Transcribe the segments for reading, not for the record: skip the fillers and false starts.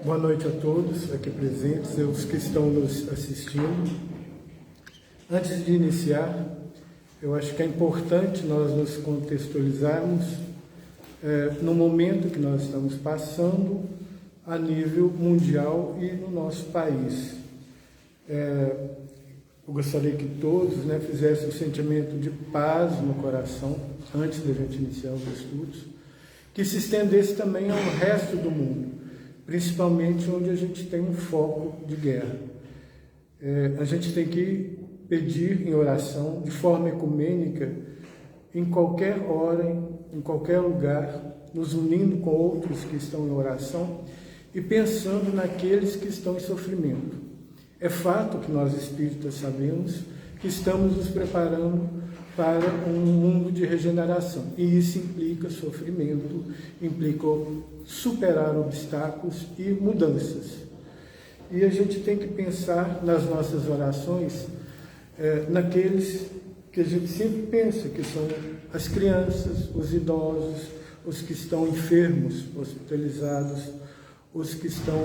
Boa noite a todos aqui presentes e os que estão nos assistindo. Antes de iniciar, eu acho que é importante nós nos contextualizarmos no momento que nós estamos passando a nível mundial e no nosso país. Eu gostaria que todos fizessem um sentimento de paz no coração, antes da gente iniciar os estudos, que se estendesse também ao resto do mundo, principalmente onde a gente tem um foco de guerra. A gente tem que pedir em oração, de forma ecumênica, em qualquer hora, em qualquer lugar, nos unindo com outros que estão em oração e pensando naqueles que estão em sofrimento. É fato que nós espíritas sabemos que estamos nos preparando para um mundo de regeneração, e isso implica sofrimento, implica superar obstáculos e mudanças. E a gente tem que pensar nas nossas orações naqueles que a gente sempre pensa, que são as crianças, os idosos, os que estão enfermos, hospitalizados, os que estão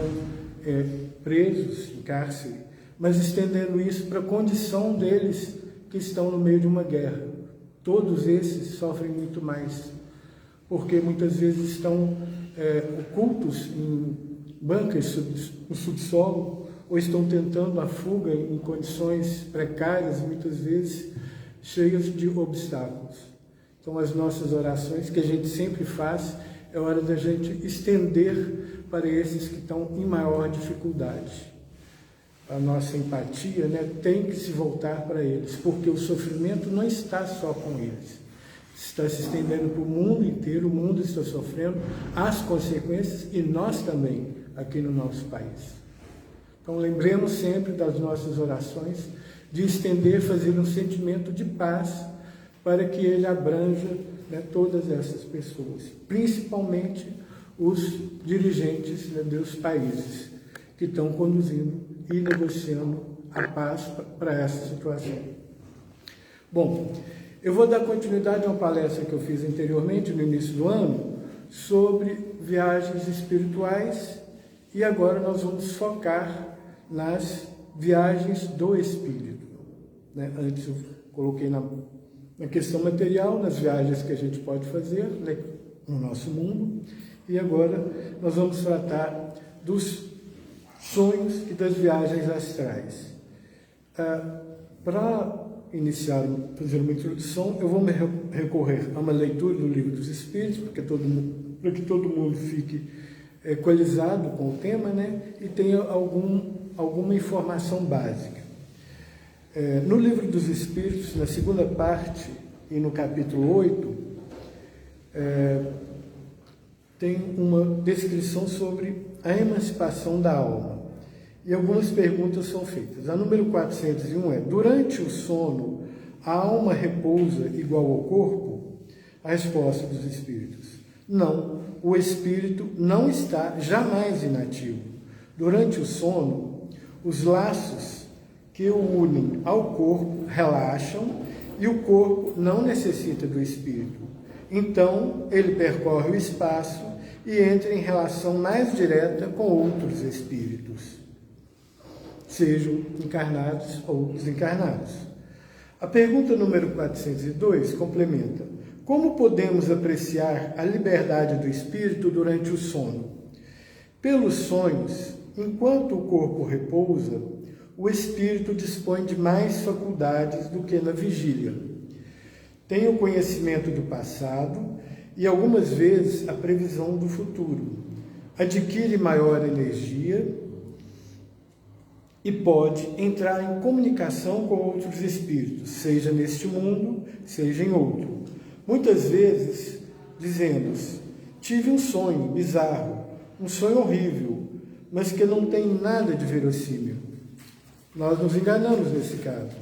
presos em cárcere, mas estendendo isso para a condição deles que estão no meio de uma guerra. Todos esses sofrem muito mais, porque muitas vezes estão ocultos em bunkers no subsolo, ou estão tentando a fuga em condições precárias, muitas vezes cheias de obstáculos. Então, as nossas orações, que a gente sempre faz, é hora da gente estender para esses que estão em maior dificuldade. A nossa empatia tem que se voltar para eles, porque o sofrimento não está só com eles, está se estendendo para o mundo inteiro, o mundo está sofrendo as consequências, e nós também, aqui no nosso país. Então, lembremos sempre das nossas orações, de estender, fazer um sentimento de paz, para que ele abranja todas essas pessoas, principalmente os dirigentes dos países que estão conduzindo e negociando a paz para essa situação. Bom, eu vou dar continuidade a uma palestra que eu fiz anteriormente, no início do ano, sobre viagens espirituais, e agora nós vamos focar nas viagens do espírito. Antes eu coloquei na questão material, nas viagens que a gente pode fazer no nosso mundo, e agora nós vamos tratar dos sonhos e das viagens astrais. Para iniciar, fazer uma introdução, eu vou me recorrer a uma leitura do Livro dos Espíritos, para que todo mundo fique equalizado com o tema, e tenha alguma informação básica. No Livro dos Espíritos, na segunda parte e no capítulo 8, tem uma descrição sobre a emancipação da alma. E algumas perguntas são feitas. A número 401 é: durante o sono, a alma repousa igual ao corpo? A resposta dos espíritos: não, o espírito não está jamais inativo. Durante o sono, os laços que o unem ao corpo relaxam e o corpo não necessita do espírito. Então, ele percorre o espaço e entra em relação mais direta com outros espíritos, sejam encarnados ou desencarnados. A pergunta número 402 complementa: como podemos apreciar a liberdade do espírito durante o sono? Pelos sonhos, enquanto o corpo repousa, o espírito dispõe de mais faculdades do que na vigília. Tem o conhecimento do passado e, algumas vezes, a previsão do futuro. Adquire maior energia e pode entrar em comunicação com outros espíritos, seja neste mundo, seja em outro. Muitas vezes dizemos: tive um sonho bizarro, um sonho horrível, mas que não tem nada de verossímil. Nós nos enganamos nesse caso,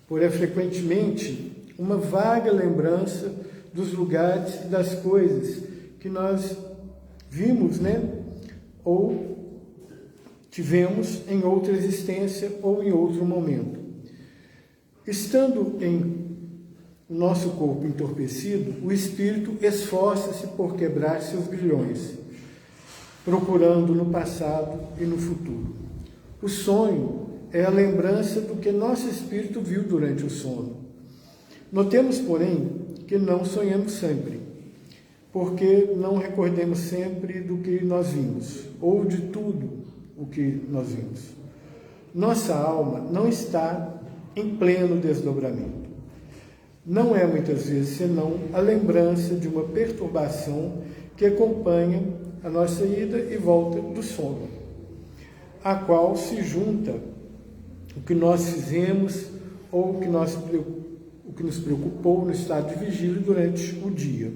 por frequentemente uma vaga lembrança dos lugares e das coisas que nós vimos, ou tivemos em outra existência ou em outro momento. Estando em nosso corpo entorpecido, o espírito esforça-se por quebrar seus grilhões. procurando no passado e no futuro. O sonho é a lembrança do que nosso espírito viu durante o sono. Notemos, porém, que não sonhamos sempre, porque não recordemos sempre do que nós vimos, ou de tudo o que nós vimos. Nossa alma não está em pleno desdobramento. Não é muitas vezes senão a lembrança de uma perturbação que acompanha a nossa ida e volta do sono, a qual se junta o que nós fizemos ou o que nos preocupou no estado de vigília durante o dia.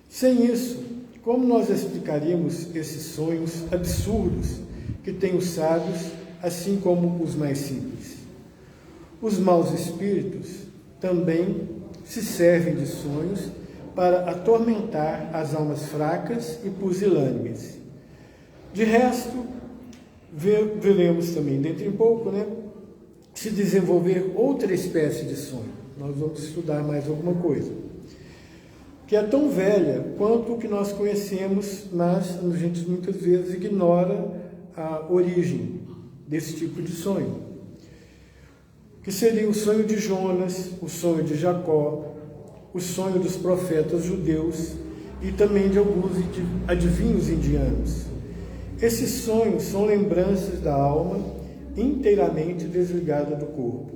Sem isso, como nós explicaríamos esses sonhos absurdos que têm os sábios, assim como os mais simples? Os maus espíritos também se servem de sonhos para atormentar as almas fracas e pusilânimes. De resto, veremos também, dentro em pouco, se desenvolver outra espécie de sonho. Nós vamos estudar mais alguma coisa, que é tão velha quanto o que nós conhecemos, mas a gente muitas vezes ignora a origem desse tipo de sonho, que seria o sonho de Jonas, o sonho de Jacó, o sonho dos profetas judeus e também de alguns adivinhos indianos. Esses sonhos são lembranças da alma inteiramente desligada do corpo.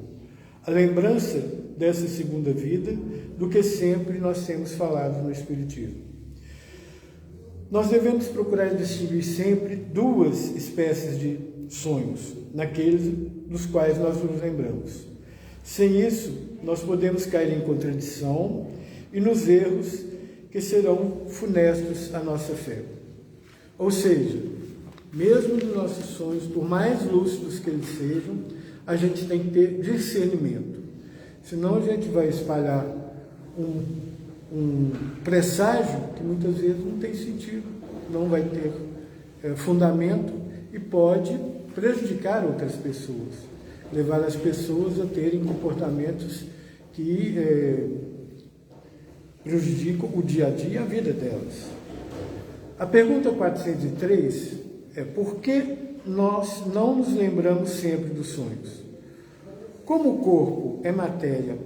A lembrança dessa segunda vida, do que sempre nós temos falado no Espiritismo. Nós devemos procurar distinguir sempre duas espécies de sonhos, naqueles dos quais nós nos lembramos. Sem isso, nós podemos cair em contradição e nos erros que serão funestos à nossa fé. Ou seja, mesmo nos nossos sonhos, por mais lúcidos que eles sejam, a gente tem que ter discernimento. Senão a gente vai espalhar um presságio que muitas vezes não tem sentido, não vai ter fundamento e pode prejudicar outras pessoas, levar as pessoas a terem comportamentos que prejudicam o dia a dia e a vida delas. A pergunta 403 é: por que nós não nos lembramos sempre dos sonhos? Como o corpo é matéria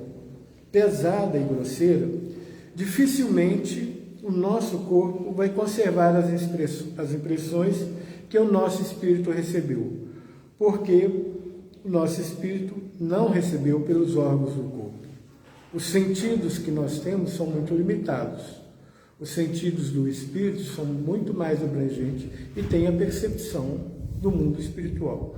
pesada e grosseira, dificilmente o nosso corpo vai conservar as impressões que o nosso espírito recebeu, porque o nosso espírito não recebeu pelos órgãos do corpo. Os sentidos que nós temos são muito limitados. Os sentidos do espírito são muito mais abrangentes e têm a percepção do mundo espiritual.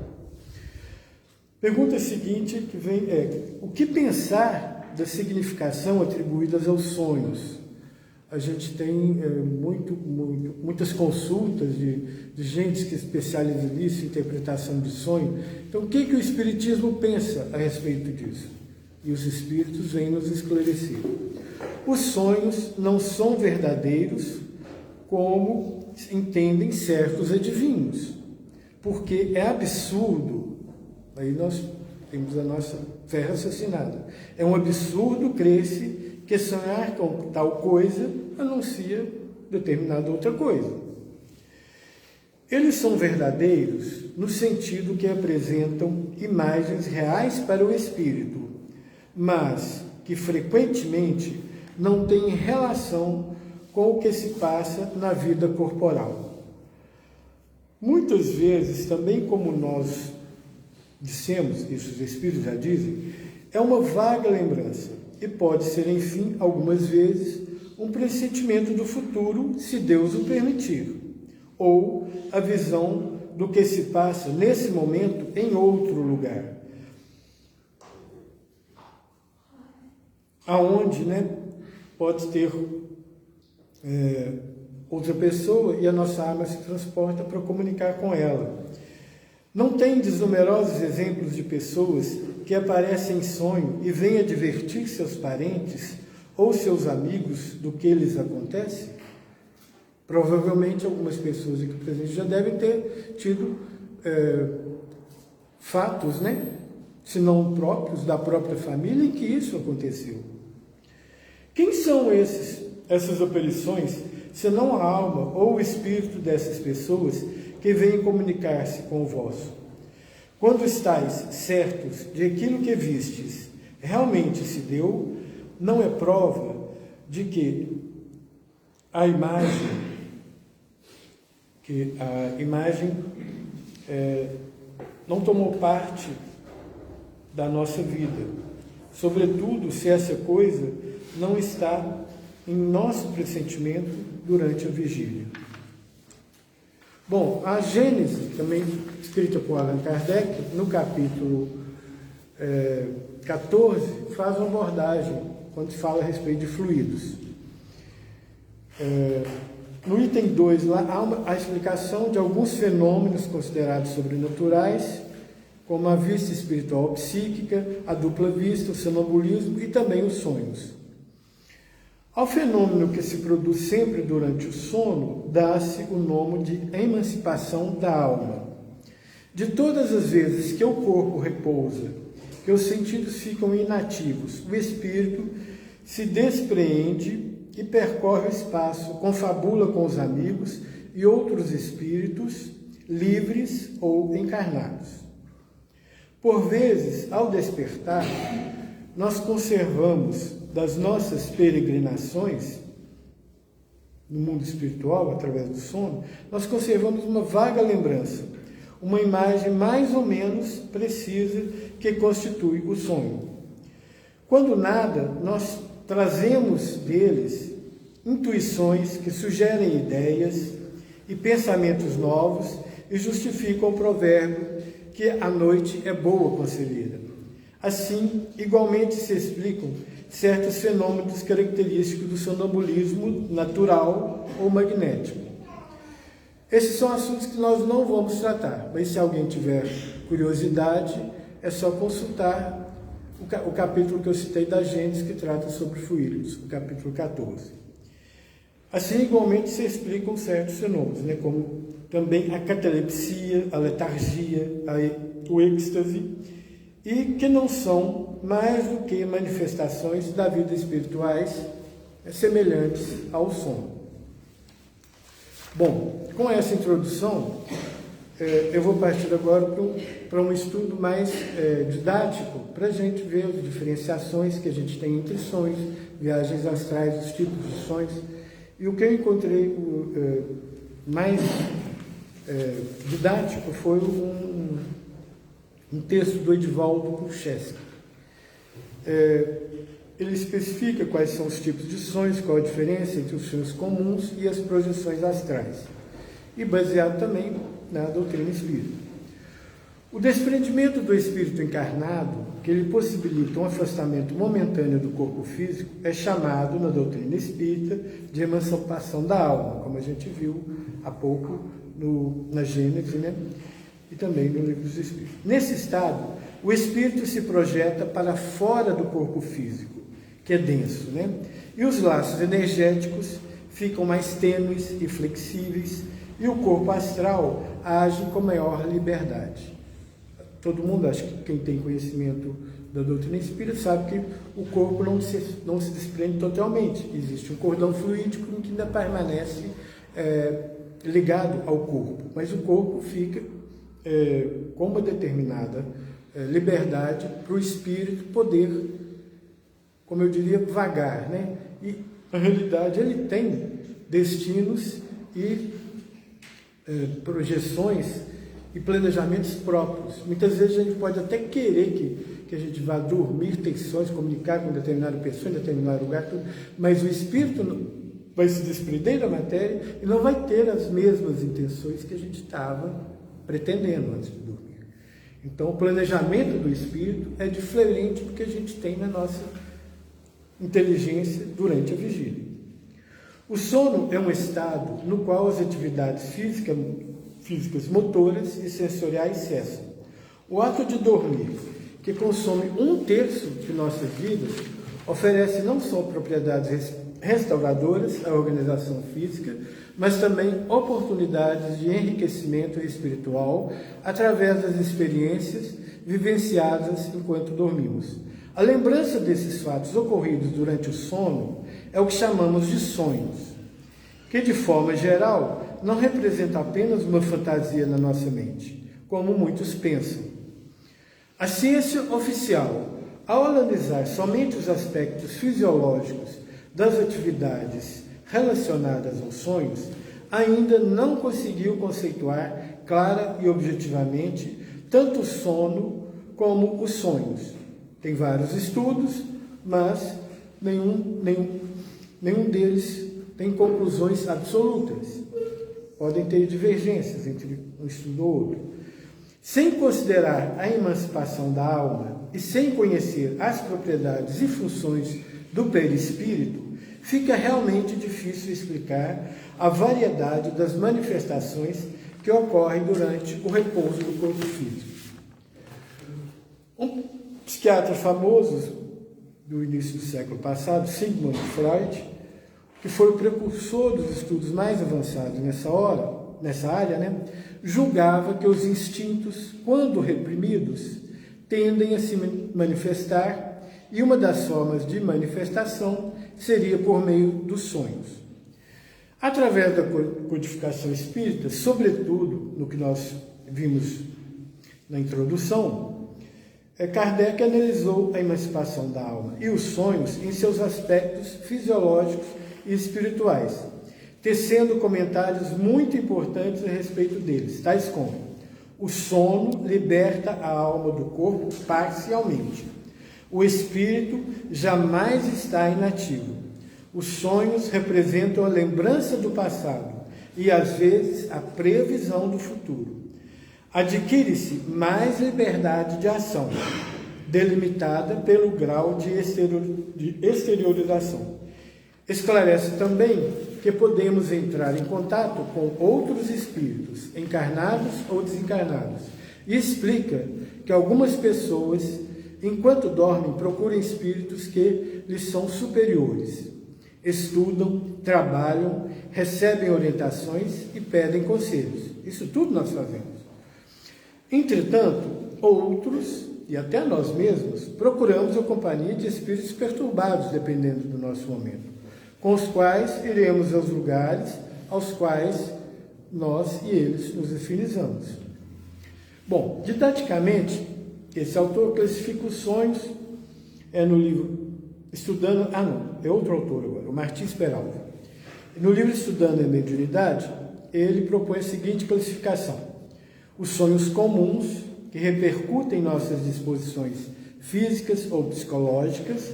Pergunta seguinte que vem é: o que pensar da significação atribuídas aos sonhos? A gente tem muitas consultas de gente que especializa nisso, interpretação de sonho. Então, o que o Espiritismo pensa a respeito disso? E os Espíritos vêm nos esclarecer. Os sonhos não são verdadeiros como entendem certos adivinhos, porque é absurdo, aí nós temos a nossa fé raciocinada, é um absurdo crer-se que sonhar com tal coisa anuncia determinada outra coisa. Eles são verdadeiros no sentido que apresentam imagens reais para o espírito, mas que frequentemente não têm relação com o que se passa na vida corporal. Muitas vezes, também como nós dissemos, isso os espíritos já dizem, é uma vaga lembrança e pode ser, enfim, algumas vezes, um pressentimento do futuro, se Deus o permitir, ou a visão do que se passa nesse momento em outro lugar, aonde, pode ter outra pessoa e a nossa alma se transporta para comunicar com ela. Não tendes numerosos exemplos de pessoas que aparecem em sonho e vêm advertir seus parentes ou seus amigos do que lhes acontece? Provavelmente algumas pessoas aqui presentes já devem ter tido fatos, se não próprios, da própria família, em que isso aconteceu. Quem são essas aparições senão a alma ou o espírito dessas pessoas que vêm comunicar-se com o vosso. Quando estáis certos de aquilo que vistes realmente se deu, não é prova de que a imagem não tomou parte da nossa vida, sobretudo se essa coisa não está em nosso pressentimento durante a vigília. Bom, a Gênese, também escrita por Allan Kardec, no capítulo 14, faz uma abordagem quando se fala a respeito de fluidos. No item 2, lá há a explicação de alguns fenômenos considerados sobrenaturais, como a vista espiritual ou psíquica, a dupla vista, o sonambulismo e também os sonhos. Ao fenômeno que se produz sempre durante o sono, dá-se o nome de emancipação da alma. De todas as vezes que o corpo repousa, que os sentidos ficam inativos, o espírito se despreende e percorre o espaço, confabula com os amigos e outros espíritos, livres ou encarnados. Por vezes, ao despertar, nós conservamos das nossas peregrinações no mundo espiritual, através do sono, nós conservamos uma vaga lembrança, uma imagem mais ou menos precisa que constitui o sonho. Quando nada, nós trazemos deles intuições que sugerem ideias e pensamentos novos e justificam o provérbio que a noite é boa conselheira. Assim, igualmente se explicam certos fenômenos característicos do sonambulismo natural ou magnético. Esses são assuntos que nós não vamos tratar, mas se alguém tiver curiosidade, é só consultar o capítulo que eu citei da Gênesis, que trata sobre fluidos, o capítulo 14. Assim, igualmente, se explicam certos fenômenos, como também a catalepsia, a letargia, o êxtase, e que não são mais do que manifestações da vida espirituais semelhantes ao sono. Bom, com essa introdução, eu vou partir agora para um estudo mais didático, para a gente ver as diferenciações que a gente tem entre sonhos, viagens astrais, os tipos de sonhos. E o que eu encontrei mais didático foi um texto do Edivaldo Kulcheski. Ele especifica quais são os tipos de sonhos, qual a diferença entre os sonhos comuns e as projeções astrais, e baseado também na doutrina espírita. O desprendimento do espírito encarnado, que lhe possibilita um afastamento momentâneo do corpo físico, é chamado, na doutrina espírita, de emancipação da alma, como a gente viu há pouco na Gênese, e também no Livro dos Espíritos. Nesse estado, o espírito se projeta para fora do corpo físico, que é denso, e os laços energéticos ficam mais tênues e flexíveis, e o corpo astral age com maior liberdade. Todo mundo, acho que quem tem conhecimento da doutrina espírita, sabe que o corpo não se desprende totalmente. Existe um cordão fluídico que ainda permanece ligado ao corpo, mas o corpo fica com uma determinada liberdade para o espírito poder, como eu diria, vagar, E, na realidade, ele tem destinos e projeções e planejamentos próprios. Muitas vezes a gente pode até querer que a gente vá dormir, ter sonhos, comunicar com determinada pessoa, em determinado lugar, tudo, mas o espírito vai se desprender da matéria e não vai ter as mesmas intenções que a gente estava pretendendo antes de dormir. Então, o planejamento do espírito é diferente do que a gente tem na nossa inteligência durante a vigília. O sono é um estado no qual as atividades físicas motoras e sensoriais cessam. O ato de dormir, que consome 1/3 de nossas vidas, oferece não só propriedades restauradoras à organização física, mas também oportunidades de enriquecimento espiritual através das experiências vivenciadas enquanto dormimos. A lembrança desses fatos ocorridos durante o sono é o que chamamos de sonhos. que de forma geral não representa apenas uma fantasia na nossa mente, como muitos pensam. A ciência oficial, ao analisar somente os aspectos fisiológicos das atividades relacionadas aos sonhos, ainda não conseguiu conceituar clara e objetivamente tanto o sono como os sonhos. Tem vários estudos, mas nenhum deles tem conclusões absolutas. Podem ter divergências entre um estudo ou outro. Sem considerar a emancipação da alma e sem conhecer as propriedades e funções do perispírito, fica realmente difícil explicar a variedade das manifestações que ocorrem durante o repouso do corpo físico. Um psiquiatra famoso do início do século passado, Sigmund Freud, que foi o precursor dos estudos mais avançados nessa área, julgava que os instintos, quando reprimidos, tendem a se manifestar, e uma das formas de manifestação seria por meio dos sonhos. Através da codificação espírita, sobretudo no que nós vimos na introdução, Kardec analisou a emancipação da alma e os sonhos em seus aspectos fisiológicos e espirituais, tecendo comentários muito importantes a respeito deles, tais como: o sono liberta a alma do corpo parcialmente. O espírito jamais está inativo. Os sonhos representam a lembrança do passado e, às vezes, a previsão do futuro. Adquire-se mais liberdade de ação, delimitada pelo grau de exteriorização. Esclarece também que podemos entrar em contato com outros espíritos, encarnados ou desencarnados, e explica que algumas pessoas, enquanto dormem, procuram espíritos que lhes são superiores. Estudam, trabalham, recebem orientações e pedem conselhos. Isso tudo nós fazemos. Entretanto, outros, e até nós mesmos, procuramos a companhia de espíritos perturbados, dependendo do nosso momento, com os quais iremos aos lugares aos quais nós e eles nos afinizamos. Bom, didaticamente, esse autor classifica os sonhos no livro Estudando... é outro autor agora, o Martins Peralta. No livro Estudando a Mediunidade, ele propõe a seguinte classificação: os sonhos comuns, que repercutem em nossas disposições físicas ou psicológicas;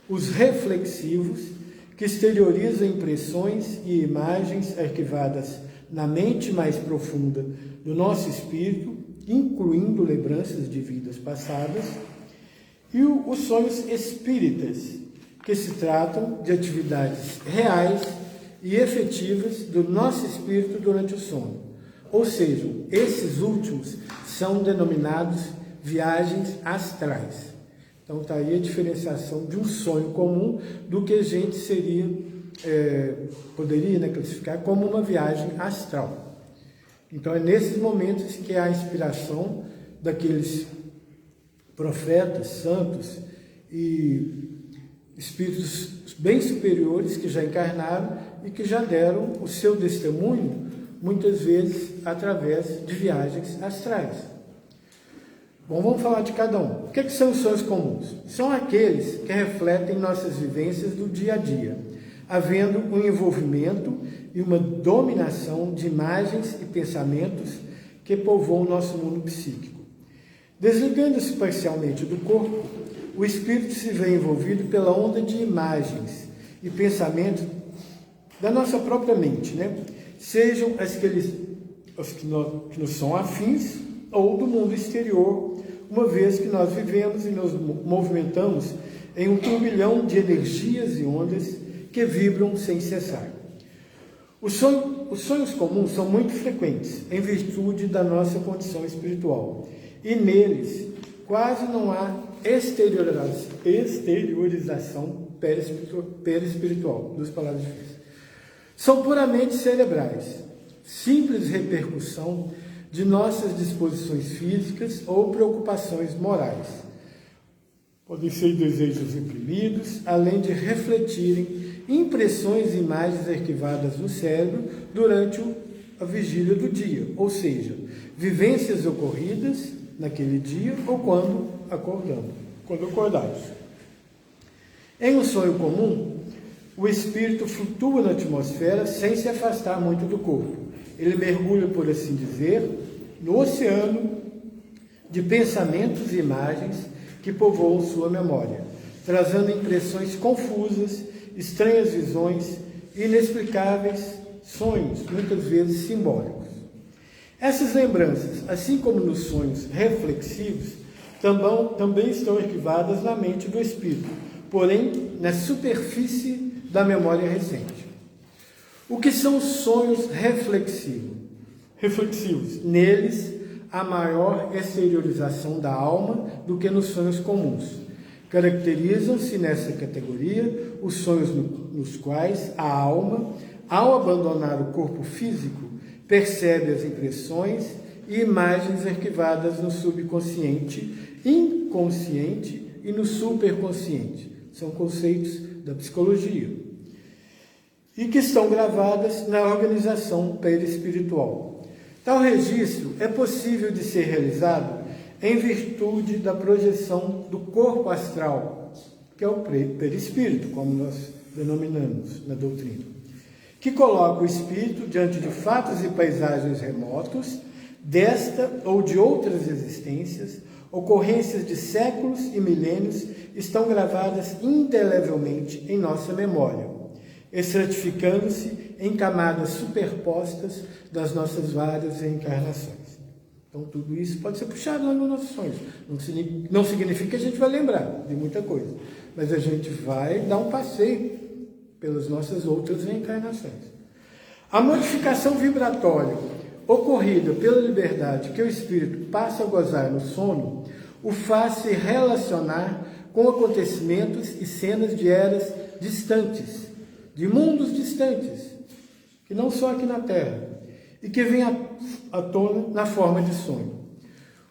os reflexivos, que exteriorizam impressões e imagens arquivadas na mente mais profunda do nosso espírito, incluindo lembranças de vidas passadas; e os sonhos espíritas, que se tratam de atividades reais e efetivas do nosso espírito durante o sono. Ou seja, esses últimos são denominados viagens astrais. Então está aí a diferenciação de um sonho comum do que a gente poderia classificar como uma viagem astral. Então é nesses momentos que há a inspiração daqueles profetas, santos e espíritos bem superiores que já encarnaram e que já deram o seu testemunho, muitas vezes através de viagens astrais. Bom, vamos falar de cada um. O que são os sonhos comuns? São aqueles que refletem nossas vivências do dia a dia, havendo um envolvimento e uma dominação de imagens e pensamentos que povoam o nosso mundo psíquico. Desligando-se parcialmente do corpo, o espírito se vê envolvido pela onda de imagens e pensamentos da nossa própria mente, sejam as que nos são afins ou do mundo exterior, uma vez que nós vivemos e nos movimentamos em um turbilhão de energias e ondas que vibram sem cessar. Os sonhos comuns são muito frequentes em virtude da nossa condição espiritual, e neles quase não há exteriorização perispiritual, duas palavras difíceis. São puramente cerebrais, simples repercussão de nossas disposições físicas ou preocupações morais. Podem ser desejos reprimidos, além de refletirem impressões e imagens arquivadas no cérebro durante a vigília do dia, ou seja, vivências ocorridas naquele dia ou quando acordamos. Em um sonho comum, o espírito flutua na atmosfera sem se afastar muito do corpo. Ele mergulha, por assim dizer, no oceano de pensamentos e imagens que povoam sua memória, trazendo impressões confusas, estranhas visões, inexplicáveis sonhos, muitas vezes simbólicos. Essas lembranças, assim como nos sonhos reflexivos, também estão arquivadas na mente do espírito, porém na superfície da memória recente. O que são os sonhos reflexivos? Neles, há maior exteriorização da alma do que nos sonhos comuns. Caracterizam-se nessa categoria os sonhos nos quais a alma, ao abandonar o corpo físico, percebe as impressões e imagens arquivadas no subconsciente, inconsciente e no superconsciente. São conceitos da psicologia. E que estão gravadas na organização perispiritual. Tal registro é possível de ser realizado em virtude da projeção do corpo astral, que é o perispírito, como nós denominamos na doutrina, que coloca o espírito diante de fatos e paisagens remotos, desta ou de outras existências, ocorrências de séculos e milênios estão gravadas indelevelmente em nossa memória, estratificando-se em camadas superpostas das nossas várias reencarnações. Então, tudo isso pode ser puxado lá nos nossos sonhos. Não significa que a gente vai lembrar de muita coisa, mas a gente vai dar um passeio pelas nossas outras reencarnações. A modificação vibratória ocorrida pela liberdade que o espírito passa a gozar no sono o faz se relacionar com acontecimentos e cenas de eras distantes, de mundos distantes, que não são aqui na Terra, e que vêm à tona na forma de sonho.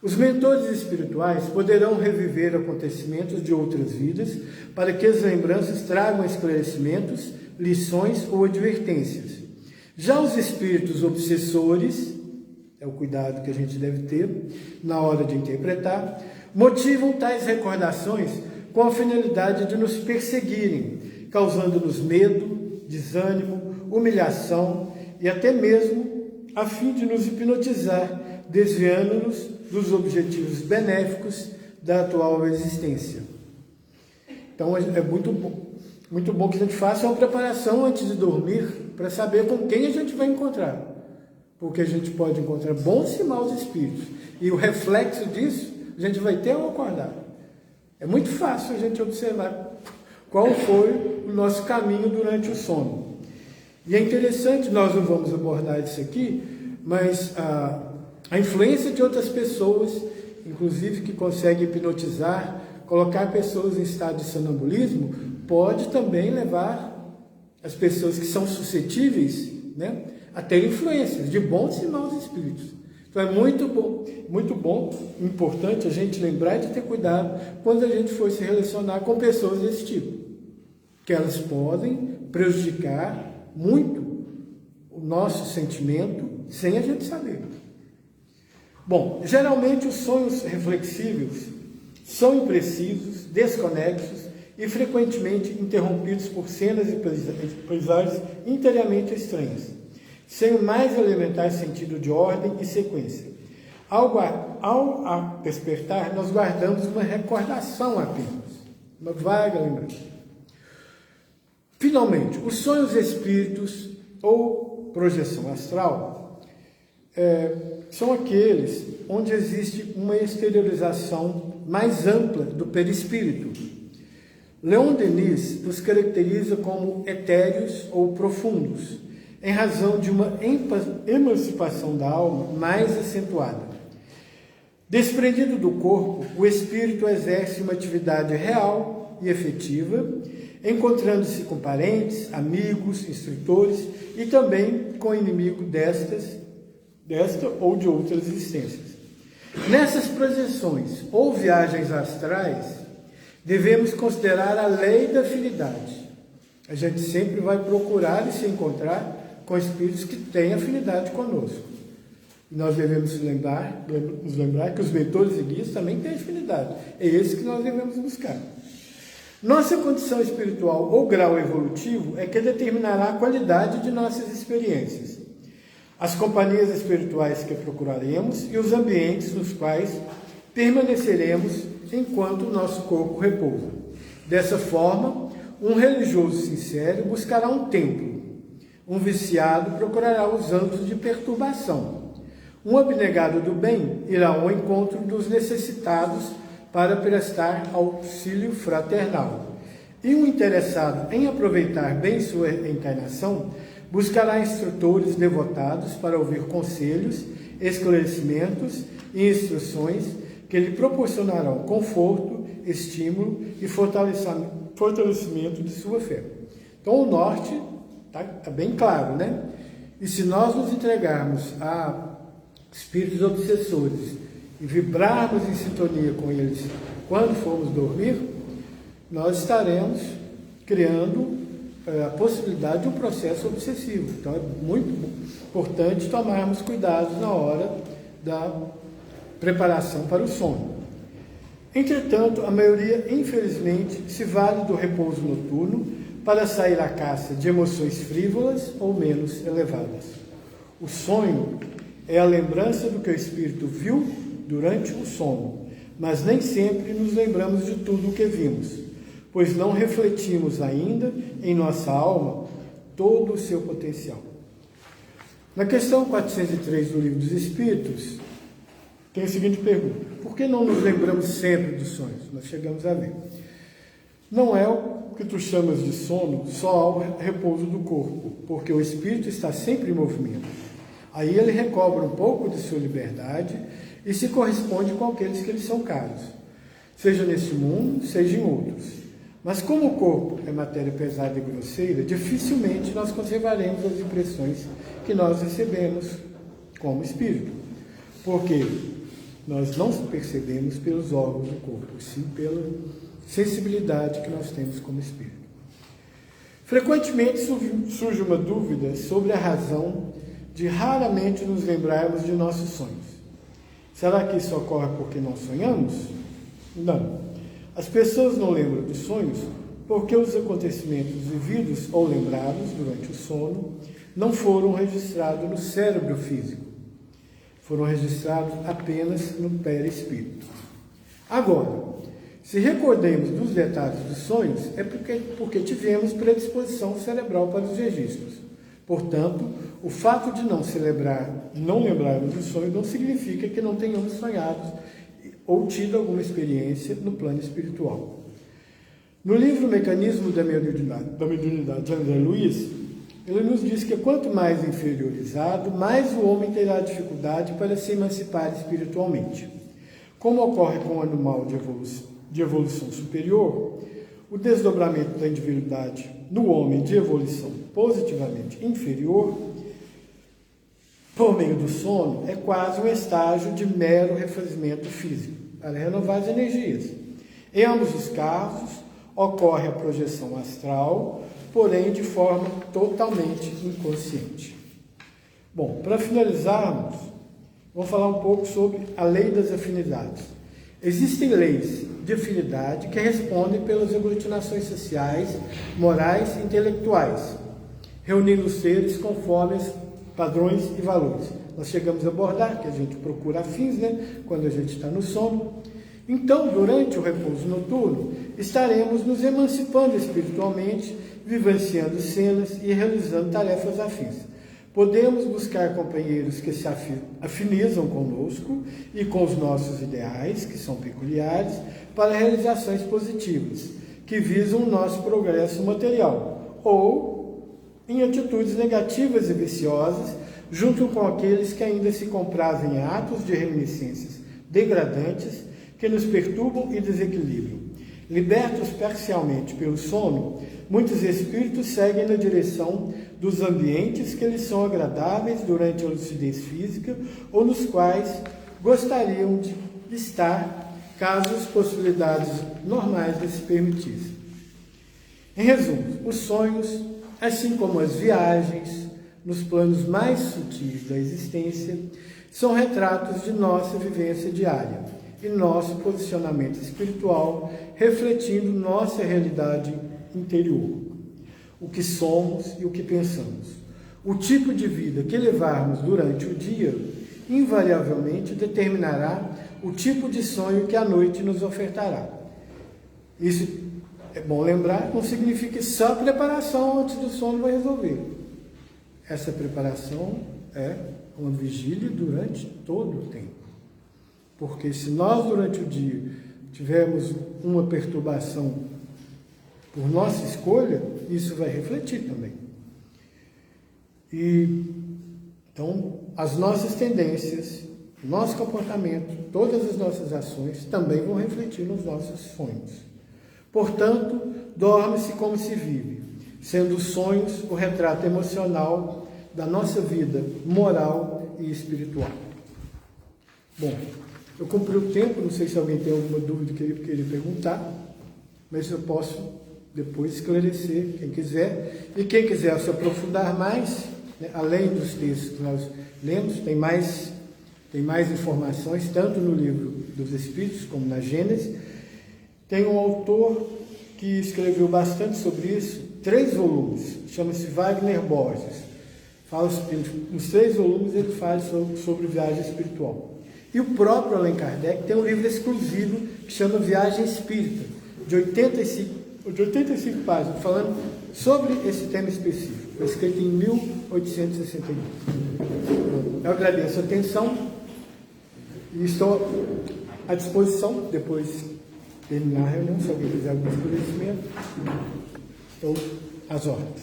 Os mentores espirituais poderão reviver acontecimentos de outras vidas para que as lembranças tragam esclarecimentos, lições ou advertências. Já os espíritos obsessores, é o cuidado que a gente deve ter na hora de interpretar, motivam tais recordações com a finalidade de nos perseguirem, causando-nos medo, desânimo, humilhação e até mesmo a fim de nos hipnotizar, desviando-nos dos objetivos benéficos da atual existência. Então é muito bom que a gente faça uma preparação antes de dormir para saber com quem a gente vai encontrar, porque a gente pode encontrar bons e maus espíritos, e o reflexo disso a gente vai ter ao acordar. É muito fácil a gente observar qual foi o nosso caminho durante o sono. E é interessante, nós não vamos abordar isso aqui, mas a influência de outras pessoas, inclusive que conseguem hipnotizar, colocar pessoas em estado de sonambulismo, pode também levar as pessoas que são suscetíveis, né, a ter influências de bons e maus espíritos. Então é muito bom, importante a gente lembrar de ter cuidado quando a gente for se relacionar com pessoas desse tipo, que elas podem prejudicar muito o nosso sentimento sem a gente saber. Bom, geralmente os sonhos reflexivos são imprecisos, desconexos e frequentemente interrompidos por cenas e paisagens inteiramente estranhas, sem o mais elementar sentido de ordem e sequência. Ao despertar, nós guardamos uma recordação apenas, uma vaga lembrança. Finalmente, os sonhos espíritos ou projeção astral são aqueles onde existe uma exteriorização mais ampla do perispírito. Leon Denis os caracteriza como etéreos ou profundos, em razão de uma emancipação da alma mais acentuada. Desprendido do corpo, o espírito exerce uma atividade real e efetiva, encontrando-se com parentes, amigos, instrutores e também com inimigo desta ou de outras existências. Nessas projeções ou viagens astrais, devemos considerar a lei da afinidade. A gente sempre vai procurar e se encontrar com espíritos que têm afinidade conosco. E nós devemos nos lembrar que os mentores e guias também têm afinidade. É esse que nós devemos buscar. Nossa condição espiritual ou grau evolutivo é que determinará a qualidade de nossas experiências, as companhias espirituais que procuraremos e os ambientes nos quais permaneceremos enquanto o nosso corpo repousa. Dessa forma, um religioso sincero buscará um templo, um viciado procurará os antros de perturbação, um abnegado do bem irá ao encontro dos necessitados para prestar auxílio fraternal, e um interessado em aproveitar bem sua encarnação buscará instrutores devotados para ouvir conselhos, esclarecimentos e instruções que lhe proporcionarão conforto, estímulo e fortalecimento de sua fé. Então, o norte está bem claro, né? E se nós nos entregarmos a espíritos obsessores e vibrarmos em sintonia com eles quando formos dormir, nós estaremos criando a possibilidade de um processo obsessivo. Então, é muito importante tomarmos cuidados na hora da preparação para o sono. Entretanto, a maioria, infelizmente, se vale do repouso noturno para sair à caça de emoções frívolas ou menos elevadas. O sonho é a lembrança do que o espírito viu durante o sono, mas nem sempre nos lembramos de tudo o que vimos, pois não refletimos ainda em nossa alma todo o seu potencial. Na questão 403 do Livro dos Espíritos, tem a seguinte pergunta: por que não nos lembramos sempre dos sonhos? Nós chegamos a ver. Não é o que tu chamas de sono só ao repouso do corpo, porque o espírito está sempre em movimento. Aí ele recobra um pouco de sua liberdade e se corresponde com aqueles que lhe são caros, seja neste mundo, seja em outros. Mas como o corpo é matéria pesada e grosseira, dificilmente nós conservaremos as impressões que nós recebemos como espírito, porque nós não percebemos pelos órgãos do corpo, sim pela sensibilidade que nós temos como espírito. Frequentemente surge uma dúvida sobre a razão de raramente nos lembrarmos de nossos sonhos. Será que isso ocorre porque não sonhamos? Não. As pessoas não lembram dos sonhos porque os acontecimentos vividos ou lembrados durante o sono não foram registrados no cérebro físico. Foram registrados apenas no perispírito. Agora, se recordemos dos detalhes dos sonhos, é porque tivemos predisposição cerebral para os registros. Portanto, o fato de não lembrarmos dos sonhos não significa que não tenhamos sonhado ou tido alguma experiência no plano espiritual. No livro Mecanismo da Mediunidade de André Luiz, ele nos diz que quanto mais inferiorizado, mais o homem terá dificuldade para se emancipar espiritualmente. Como ocorre com o animal de evolução superior, o desdobramento da individualidade no homem de evolução positivamente inferior, por meio do sono, é quase um estágio de mero refazimento físico, para renovar as energias. Em ambos os casos, ocorre a projeção astral, porém de forma totalmente inconsciente. Bom, para finalizarmos, vamos falar um pouco sobre a lei das afinidades. Existem leis de afinidade que respondem pelas aglutinações sociais, morais e intelectuais, reunindo os seres conforme os padrões e valores. Nós chegamos a abordar que a gente procura afins, quando a gente está no sono. Então, durante o repouso noturno, estaremos nos emancipando espiritualmente, vivenciando cenas e realizando tarefas afins. Podemos buscar companheiros que se afinizam conosco e com os nossos ideais, que são peculiares, para realizações positivas, que visam o nosso progresso material, ou em atitudes negativas e viciosas, junto com aqueles que ainda se comprazem em atos de reminiscências degradantes, que nos perturbam e desequilibram. Libertos parcialmente pelo sono, muitos espíritos seguem na direção dos ambientes que lhes são agradáveis durante a lucidez física ou nos quais gostariam de estar, caso as possibilidades normais lhes permitissem. Em resumo, os sonhos, assim como as viagens, nos planos mais sutis da existência, são retratos de nossa vivência diária e nosso posicionamento espiritual, refletindo nossa realidade interior, o que somos e o que pensamos. O tipo de vida que levarmos durante o dia, invariavelmente determinará o tipo de sonho que a noite nos ofertará. Isso é bom lembrar, não significa que só preparação antes do sono vai resolver. Essa preparação é uma vigília durante todo o tempo. Porque se nós, durante o dia, tivermos uma perturbação por nossa escolha, isso vai refletir também. Então, as nossas tendências, nosso comportamento, todas as nossas ações também vão refletir nos nossos sonhos. Portanto, dorme-se como se vive, sendo os sonhos o retrato emocional da nossa vida moral e espiritual. Bom, eu cumpri o tempo, não sei se alguém tem alguma dúvida que ele queria perguntar, mas eu posso depois esclarecer, quem quiser. E quem quiser se aprofundar mais, né, além dos textos que nós lemos, tem mais informações, tanto no livro dos Espíritos como na Gênesis. Tem um autor que escreveu bastante sobre isso, 3 volumes, chama-se Wagner Borges. Nos 3 volumes ele fala sobre viagem espiritual. E o próprio Allan Kardec tem um livro exclusivo que chama Viagem Espírita, de 85 páginas, falando sobre esse tema específico. Foi escrito em 1862. Eu agradeço a atenção e estou à disposição, depois de terminar a reunião, se alguém quiser algum esclarecimento, estou às ordens.